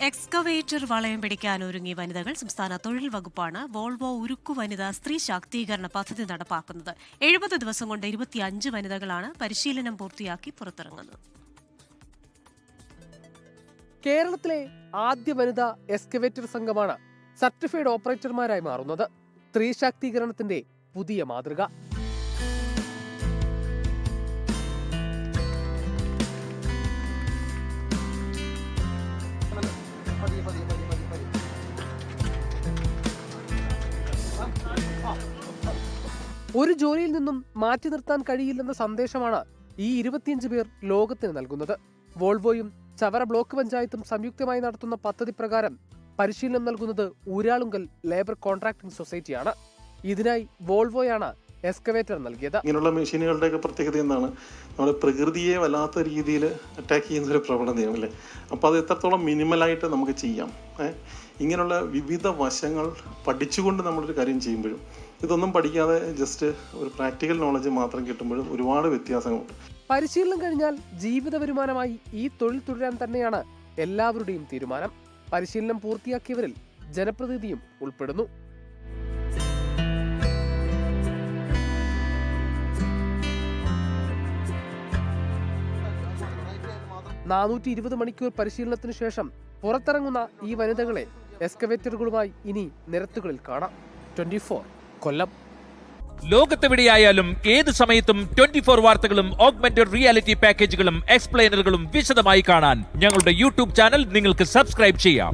Excavator വളയം പിടിക്കാൻ ഒരുങ്ങി വനിതകൾ. സംസ്ഥാന തൊഴിൽ വകുപ്പാണ് വോൾവോ ഉരുക്കു വനിതാ സ്ത്രീ ശാക്തീകരണ പദ്ധതി നടപ്പാക്കുന്നത്. 70 ദിവസം കൊണ്ട് 25 വനിതകളാണ് പരിശീലനം പൂർത്തിയാക്കി പുറത്തിറങ്ങുന്നത്. കേരളത്തിലെ ആദ്യ വനിതാ എക്സ്കവേറ്റർ സംഘമാണ് സർട്ടിഫൈഡ് ഓപ്പറേറ്റർമാരായി മാറുന്നത്. സ്ത്രീ ശാക്തീകരണത്തിന്റെ പുതിയ മാതൃക. ഒരു ജോലിയിൽ നിന്നും മാറ്റി നിർത്താൻ കഴിയില്ലെന്ന സന്ദേശമാണ് ഈ 25 പേർ ലോകത്തിന് നൽകുന്നത്. വോൾവോയും ചവറ ബ്ലോക്ക് പഞ്ചായത്തും സംയുക്തമായി നടത്തുന്ന പദ്ധതി പ്രകാരം പരിശീലനം നൽകുന്നത് ഊരാളുങ്കൽ ലേബർ കോൺട്രാക്ടിംഗ് സൊസൈറ്റിയാണ്. ഇതിനായി വോൾവോയാണ് എക്സ്കവേറ്റർ നൽകിയത്. ഇങ്ങനെയുള്ള മെഷീനുകളുടെയൊക്കെ പ്രത്യേകത എന്താണ്? നമ്മൾ പ്രകൃതിയെ വല്ലാത്ത രീതിയിൽ അറ്റാക്ക് ചെയ്യുന്ന ഒരു പ്രവണതയാണ് അല്ലേ. അപ്പോൾ അത് എത്രത്തോളം മിനിമലായിട്ട് നമുക്ക് ചെയ്യാം. ഇങ്ങനെയുള്ള വിവിധ വശങ്ങൾ പഠിച്ചുകൊണ്ട് നമ്മളൊരു കാര്യം ചെയ്യുമ്പോഴും ഇതൊന്നും പഠിക്കാതെ ജസ്റ്റ് ഒരു പ്രാക്ടിക്കൽ നോളജ് മാത്രം കിട്ടുമ്പോഴും ഒരുപാട് വ്യത്യാസങ്ങളുണ്ട്. പരിശീലനം കഴിഞ്ഞാൽ ജീവിത വരുമാനമായി ഈ തൊഴിൽ തുടരാൻ തന്നെയാണ് എല്ലാവരുടെയും തീരുമാനം. പരിശീലനം പൂർത്തിയാക്കിയവരിൽ ജനപ്രതിനിധിയും ഉൾപ്പെടുന്നു. $420 മണിക്കൂർ പരിശീലനത്തിനു ശേഷം പുറത്തിറങ്ങുന്ന ഈ വനിതകളെ എക്സ്കവേറ്ററുകളുമായി ഇനി നിരത്തുകളിൽ കാണാം. 24 കൊല്ലം. ലോകത്തെവിടെയായാലും ഏത് സമയത്തും 24 വാർത്തകളും ഓഗ്മെന്റഡ് റിയാലിറ്റി പാക്കേജുകളും എക്സ്പ്ലെയിനറുകളും വിശദമായി കാണാൻ ഞങ്ങളുടെ യൂട്യൂബ് ചാനൽ നിങ്ങൾക്ക് സബ്സ്ക്രൈബ് ചെയ്യാം.